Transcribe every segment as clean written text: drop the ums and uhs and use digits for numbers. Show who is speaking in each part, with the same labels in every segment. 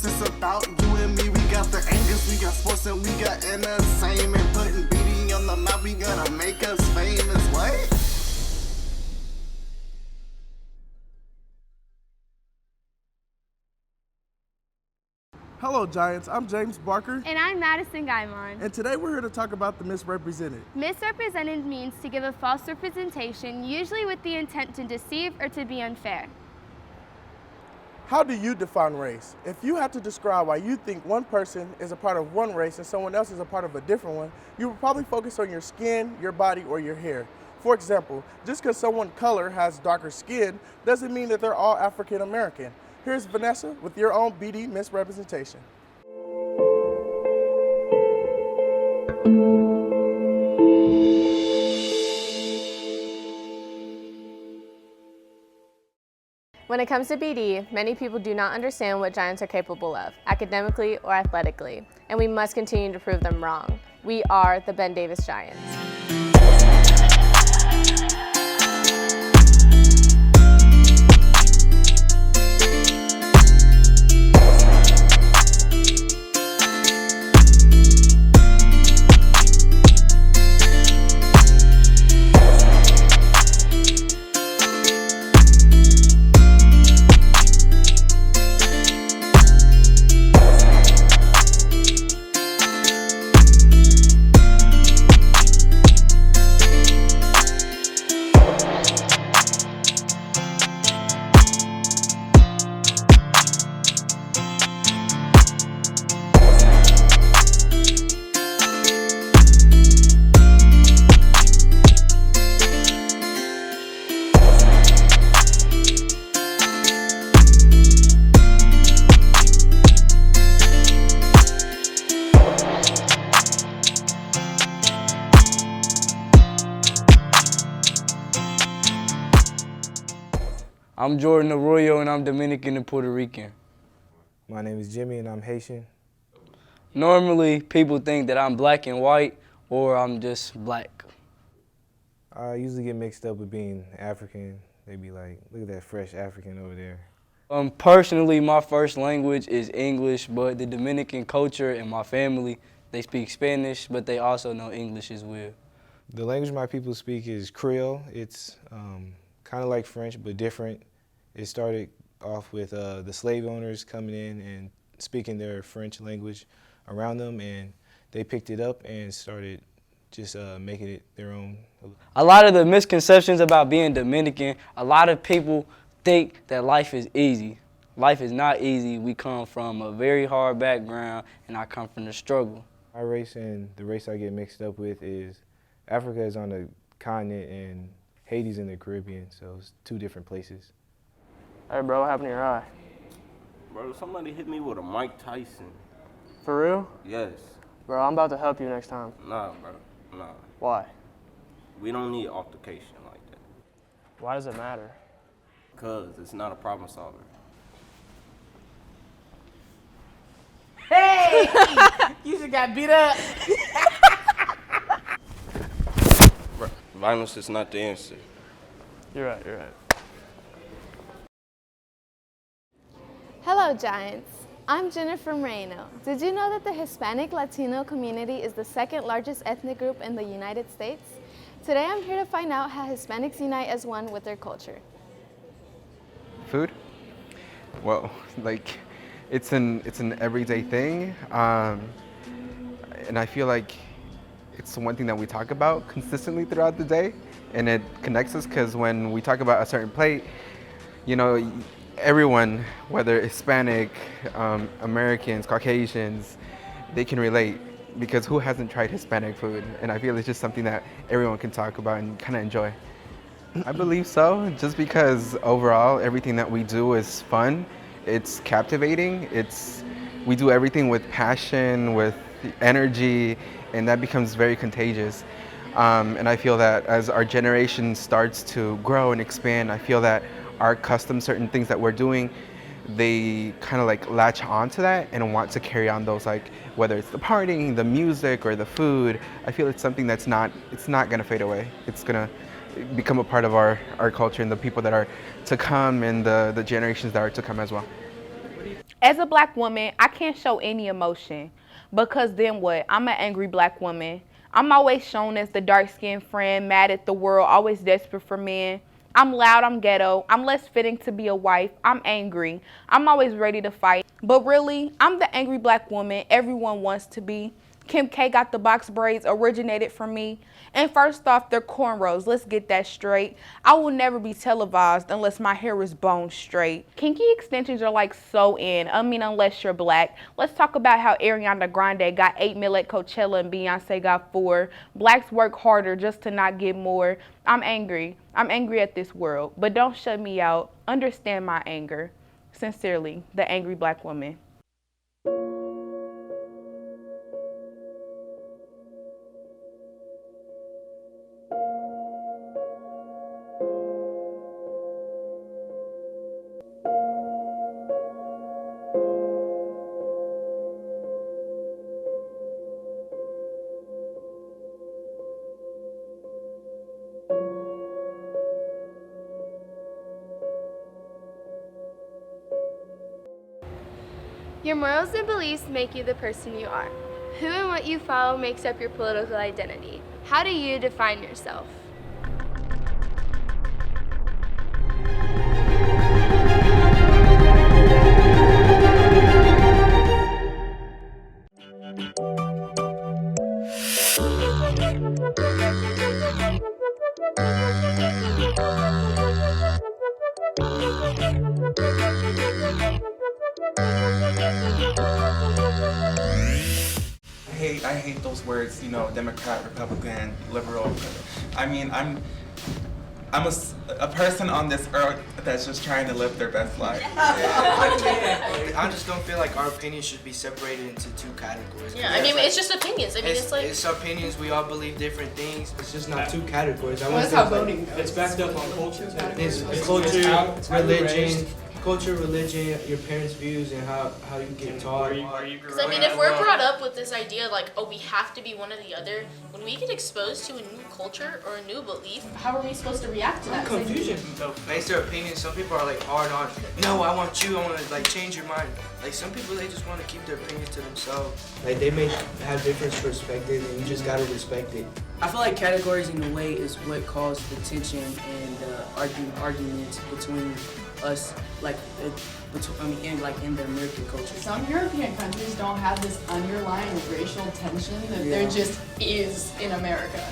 Speaker 1: cause it's about you and me. We got the angles, we got sports, and we got entertainment. Putting BD on the map, we gonna make us famous. What?
Speaker 2: Hello Giants, I'm James Barker.
Speaker 3: And I'm Madison Guymon.
Speaker 2: And today we're here to talk about the misrepresented.
Speaker 3: Misrepresented means to give a false representation, usually with the intent to deceive or to be unfair.
Speaker 2: How do you define race? If you had to describe why you think one person is a part of one race and someone else is a part of a different one, you would probably focus on your skin, your body, or your hair. For example, just because someone color has darker skin doesn't mean that they're all African American. Here's Vanessa with your own BD misrepresentation.
Speaker 4: When it comes to BD, many people do not understand what Giants are capable of, academically or athletically, and we must continue to prove them wrong. We are the Ben Davis Giants.
Speaker 5: I'm Jordan Arroyo, and I'm Dominican and Puerto Rican.
Speaker 6: My name is Jimmy, and I'm Haitian.
Speaker 5: Normally, people think that I'm black and white, or I'm just black.
Speaker 6: I usually get mixed up with being African. They be like, look at that fresh African over there.
Speaker 5: Personally, my first language is English, but the Dominican culture and my family, they speak Spanish, but they also know English as well.
Speaker 6: The language my people speak is Creole. It's kind of like French, but different. It started off with the slave owners coming in and speaking their French language around them, and they picked it up and started just making it their own.
Speaker 5: A lot of the misconceptions about being Dominican, a lot of people think that life is easy. Life is not easy. We come from a very hard background, and I come from the struggle.
Speaker 6: My race and the race I get mixed up with is Africa is on the continent and Haiti's in the Caribbean, so it's two different places.
Speaker 7: Hey bro, what happened to your eye?
Speaker 8: Bro, somebody hit me with a Mike Tyson.
Speaker 7: For real?
Speaker 8: Yes.
Speaker 7: Bro, I'm about to help you next time.
Speaker 8: Nah, bro. Nah.
Speaker 7: Why?
Speaker 8: We don't need altercation like that.
Speaker 7: Why does it matter?
Speaker 8: Cause it's not a problem solver.
Speaker 9: Hey! You just got beat up.
Speaker 8: Bro, violence is not the answer.
Speaker 7: You're right, you're right.
Speaker 4: Hello Giants, I'm Jennifer Moreno. Did you know that the Hispanic Latino community is the second largest ethnic group in the United States? Today I'm here to find out how Hispanics unite as one with their culture.
Speaker 10: Food? Well, like it's an everyday thing, and I feel like it's one thing that we talk about consistently throughout the day, and it connects us because when we talk about a certain plate, you know, everyone, whether Hispanic, Americans, Caucasians, they can relate because who hasn't tried Hispanic food? And I feel it's just something that everyone can talk about and kind of enjoy. I believe so, just because overall everything that we do is fun, it's captivating, we do everything with passion, with energy, and that becomes very contagious. And I feel that as our generation starts to grow and expand, I feel that our customs, certain things that we're doing, they kind of like latch onto that and want to carry on those, like whether it's the partying, the music, or the food. I feel it's something that's not gonna fade away. It's gonna become a part of our culture and the people that are to come and the generations that are to come as well.
Speaker 9: As a black woman, I can't show any emotion because then what? I'm an angry black woman. I'm always shown as the dark-skinned friend, mad at the world, always desperate for men. I'm loud, I'm ghetto, I'm less fitting to be a wife, I'm angry, I'm always ready to fight. But really, I'm the angry black woman everyone wants to be. Kim K got the box braids, originated from me. And first off, they're cornrows, let's get that straight. I will never be televised unless my hair is bone straight. Kinky extensions are like so in, unless you're black. Let's talk about how Ariana Grande got 8 mil at Coachella and Beyonce got 4. Blacks work harder just to not get more. I'm angry at this world, but don't shut me out. Understand my anger. Sincerely, the angry black woman.
Speaker 3: Your morals and beliefs make you the person you are. Who and what you follow makes up your political identity. How do you define yourself?
Speaker 11: I hate those words, Democrat, Republican, liberal. I mean, I'm a person on this earth that's just trying to live their best life.
Speaker 12: I just don't feel like our opinions should be separated into 2 categories.
Speaker 13: Yeah, it's just opinions.
Speaker 12: It's opinions. We all believe different things. It's just not 2 categories.
Speaker 9: That's how voting goes.
Speaker 12: It's backed up on culture. It's culture, religion. Culture, religion, your parents' views, and how you get taught.
Speaker 13: Because if we're brought up with this idea we have to be one or the other, when we get exposed to a new culture or a new belief, how are we supposed to react to that?
Speaker 12: Confusion. Based their opinions, some people are hard on, no, I want you, I want to change your mind. Some people, they just want to keep their opinions to themselves. They may have different perspectives, and you just gotta respect it.
Speaker 14: I feel like categories in a way is what caused the tension and arguments between us, in the American culture.
Speaker 9: Some European countries don't have this underlying racial tension that there just is in America.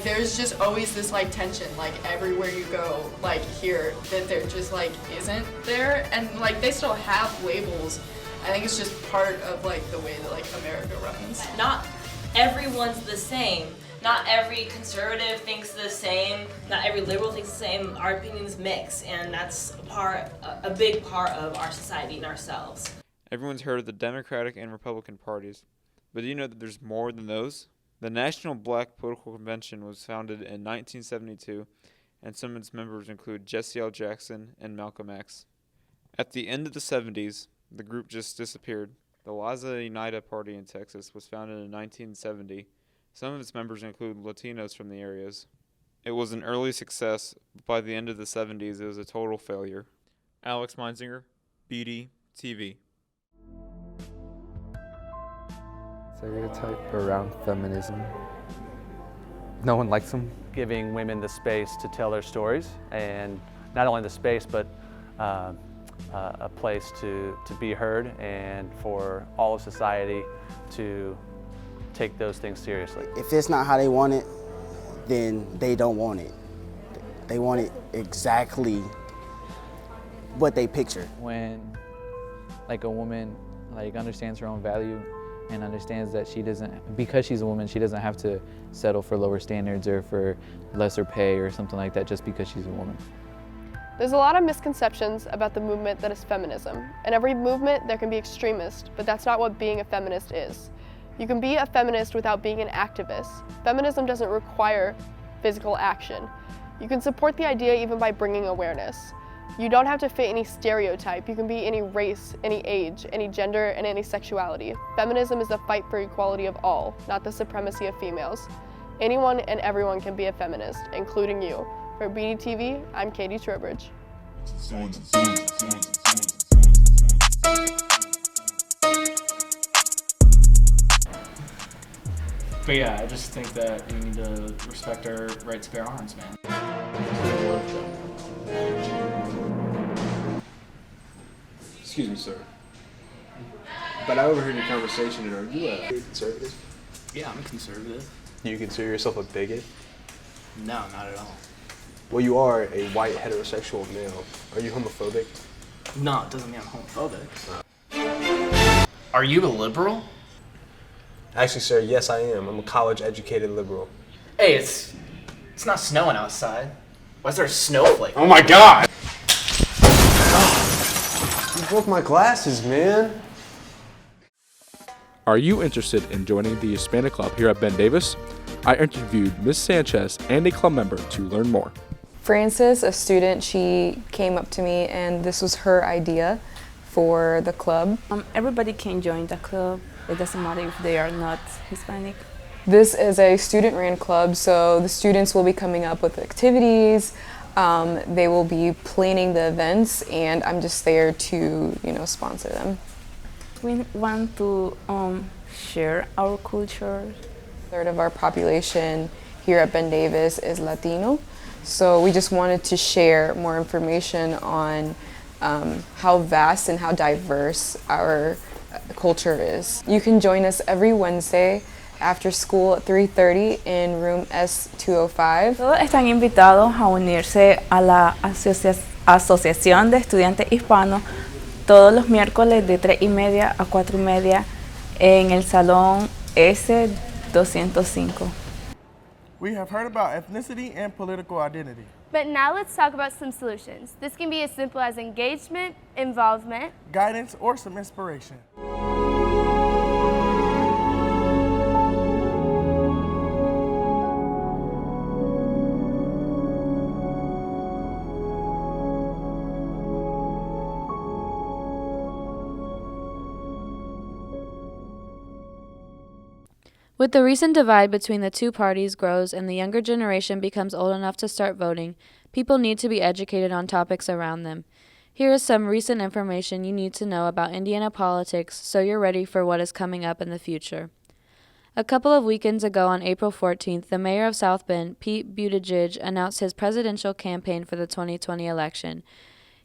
Speaker 9: There's just always this tension, everywhere you go, here, that there just isn't there, and they still have labels. I think it's just part of the way that America runs.
Speaker 15: Not everyone's the same. Not every conservative thinks the same. Not every liberal thinks the same. Our opinions mix, and that's a big part of our society and ourselves.
Speaker 16: Everyone's heard of the Democratic and Republican parties, but do you know that there's more than those? The National Black Political Convention was founded in 1972, and some of its members include Jesse L. Jackson and Malcolm X. At the end of the 70s, the group just disappeared. The Laza Unida Party in Texas was founded in 1970. Some of its members include Latinos from the areas. It was an early success, but by the end of the 70s, it was a total failure. Alex Meinzinger, BDTV.
Speaker 17: Stereotype around feminism. No one likes them.
Speaker 18: Giving women the space to tell their stories, and not only the space, but a place to be heard, and for all of society to take those things seriously.
Speaker 19: If it's not how they want it, then they don't want it. They want it exactly what they picture.
Speaker 20: When a woman understands her own value and understands that she doesn't, because she's a woman, she doesn't have to settle for lower standards or for lesser pay or something like that just because she's a woman.
Speaker 21: There's a lot of misconceptions about the movement that is feminism. In every movement, there can be extremists, but that's not what being a feminist is. You can be a feminist without being an activist. Feminism doesn't require physical action. You can support the idea even by bringing awareness. You don't have to fit any stereotype. You can be any race, any age, any gender, and any sexuality. Feminism is the fight for equality of all, not the supremacy of females. Anyone and everyone can be a feminist, including you. For BDTV, I'm Katie Trowbridge.
Speaker 1: But yeah, I just think that we need to respect our right to bear arms, man.
Speaker 22: Excuse me, sir. But I overheard your conversation, and are you a conservative?
Speaker 1: Yeah, I'm a conservative.
Speaker 22: Do you consider yourself a bigot?
Speaker 1: No, not at all.
Speaker 22: Well, you are a white heterosexual male. Are you homophobic?
Speaker 1: No, it doesn't mean I'm homophobic. Are you a liberal?
Speaker 22: Actually, sir, yes, I am. I'm a college-educated liberal.
Speaker 1: Hey, it's not snowing outside. Why is there a snowflake?
Speaker 22: Oh my God! You broke my glasses, man.
Speaker 23: Are you interested in joining the Hispanic Club here at Ben Davis? I interviewed Ms. Sanchez and a club member to learn more.
Speaker 24: Frances, a student, she came up to me and this was her idea for the club.
Speaker 25: Everybody can join the club. It doesn't matter if they are not Hispanic.
Speaker 24: This is a student-ran club, so the students will be coming up with activities. They will be planning the events, and I'm just there to, sponsor them.
Speaker 25: We want to share our culture.
Speaker 24: A third of our population here at Ben Davis is Latino, so we just wanted to share more information on how vast and how diverse our culture is. You can join us every Wednesday after school at 3:30 in room S205.
Speaker 25: Todos están invitados a unirse a la Asociación de Estudiantes Hispanos todos los miércoles de 3:30 a 4:30 en el salón S205.
Speaker 2: We have heard about ethnicity and political identity.
Speaker 3: But now let's talk about some solutions. This can be as simple as engagement, involvement,
Speaker 2: guidance, or some inspiration.
Speaker 26: With the recent divide between the two parties grows and the younger generation becomes old enough to start voting, people need to be educated on topics around them. Here is some recent information you need to know about Indiana politics so you're ready for what is coming up in the future. A couple of weekends ago on April 14th, the mayor of South Bend, Pete Buttigieg, announced his presidential campaign for the 2020 election.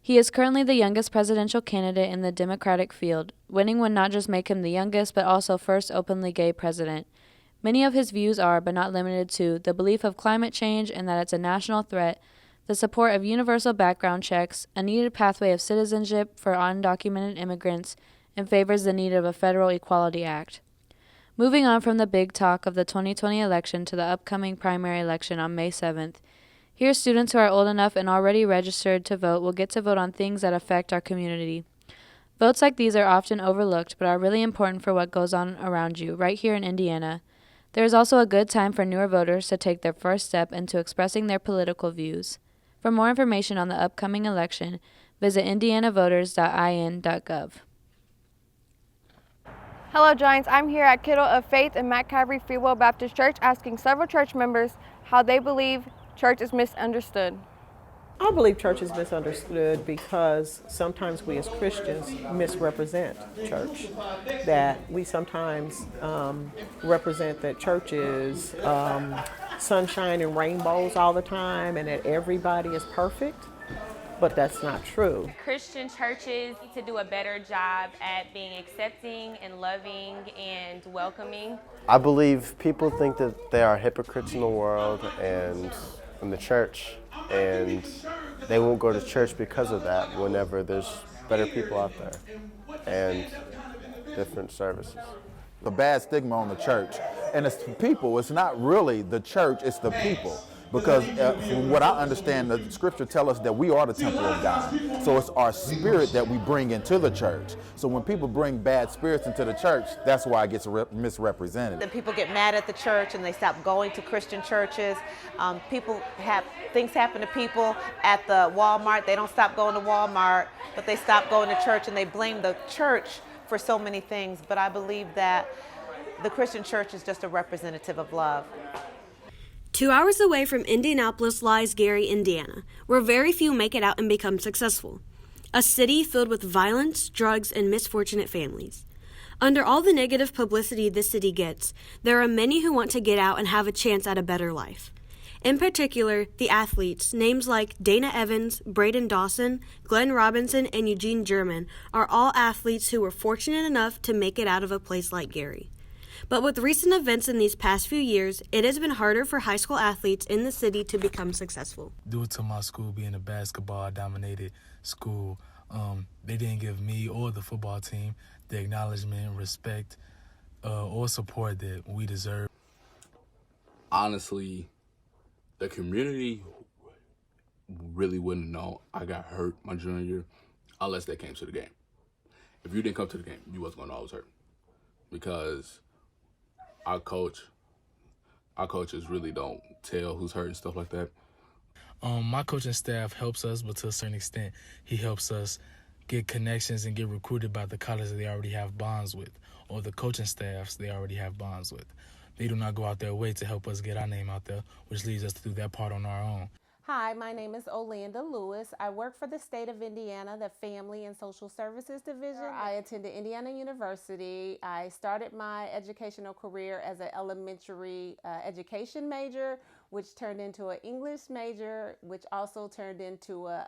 Speaker 26: He is currently the youngest presidential candidate in the Democratic field. Winning would not just make him the youngest, but also first openly gay president. Many of his views are, but not limited to, the belief of climate change and that it's a national threat, the support of universal background checks, a needed pathway of citizenship for undocumented immigrants, and favors the need of a federal Equality Act. Moving on from the big talk of the 2020 election to the upcoming primary election on May 7th, here students who are old enough and already registered to vote will get to vote on things that affect our community. Votes like these are often overlooked, but are really important for what goes on around you, right here in Indiana. There is also a good time for newer voters to take their first step into expressing their political views. For more information on the upcoming election, visit indianavoters.in.gov.
Speaker 21: Hello Giants, I'm here at Kittle of Faith and Matt Calvary Free Will Baptist Church asking several church members how they believe church is misunderstood.
Speaker 27: I believe church is misunderstood because sometimes we as Christians misrepresent church. That we sometimes represent that church is sunshine and rainbows all the time and that everybody is perfect, but that's not true.
Speaker 9: Christian churches need to do a better job at being accepting and loving and welcoming.
Speaker 28: I believe people think that they are hypocrites in the world and in the church, and they won't go to church because of that whenever there's better people out there and different services.
Speaker 29: The bad stigma on the church, and it's the people. It's not really the church, it's the people. Because from what I understand, the scripture tells us that we are the temple of God. So it's our spirit that we bring into the church. So when people bring bad spirits into the church, that's why it gets misrepresented.
Speaker 30: Then people get mad at the church and they stop going to Christian churches. Things happen to people at the Walmart. They don't stop going to Walmart, but they stop going to church and they blame the church for so many things. But I believe that the Christian church is just a representative of love.
Speaker 31: 2 hours away from Indianapolis lies Gary, Indiana, where very few make it out and become successful. a city filled with violence, drugs, and misfortunate families. Under all the negative publicity this city gets, there are many who want to get out and have a chance at a better life. In particular, the athletes, names like Dana Evans, Braden Dawson, Glenn Robinson, and Eugene German, are all athletes who were fortunate enough to make it out of a place like Gary. But with recent events in these past few years, it has been harder for high school athletes in the city to become successful.
Speaker 4: Due to my school being a basketball-dominated school, they didn't give me or the football team the acknowledgement, respect, or support that we deserve.
Speaker 23: Honestly, the community really wouldn't know I got hurt my junior year unless they came to the game. If you didn't come to the game, you wasn't going to know I was hurt. Because our coaches really don't tell who's hurt and stuff like that.
Speaker 4: My coaching staff helps us, but to a certain extent, he helps us get connections and get recruited by the colleges they already have bonds with, or the coaching staffs they already have bonds with. They do not go out their way to help us get our name out there, which leads us to do that part on our own.
Speaker 5: Hi, my name is Olanda Lewis. I work for the state of Indiana, the Family and Social Services Division. I attended Indiana University. I started my educational career as an elementary education major, which turned into an English major, which also turned into a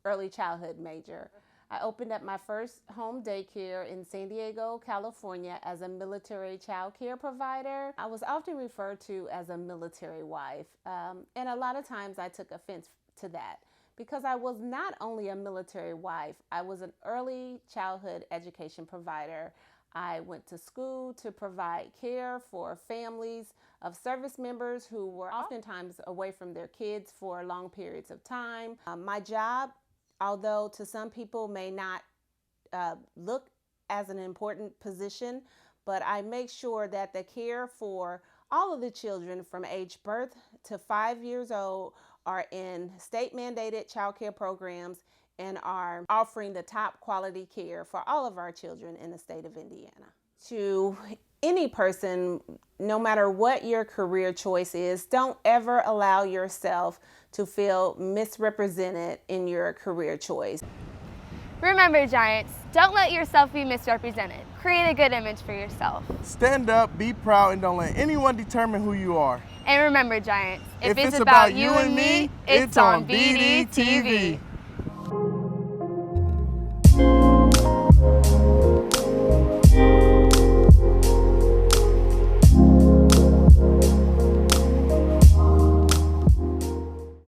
Speaker 5: early childhood major. I opened up my first home daycare in San Diego, California as a military child care provider. I was often referred to as a military wife, and a lot of times I took offense to that because I was not only a military wife, I was an early childhood education provider. I went to school to provide care for families of service members who were oftentimes away from their kids for long periods of time. My job, although to some people may not look as an important position, but I make sure that the care for all of the children from age birth to 5 years old are in state-mandated child care programs and are offering the top quality care for all of our children in the state of Indiana. To any person, no matter what your career choice is, don't ever allow yourself to feel misrepresented in your career choice.
Speaker 3: Remember, Giants, don't let yourself be misrepresented. Create a good image for yourself.
Speaker 2: Stand up, be proud, and don't let anyone determine who you are.
Speaker 3: And remember, Giants,
Speaker 2: if it's about you and me, it's on BDTV.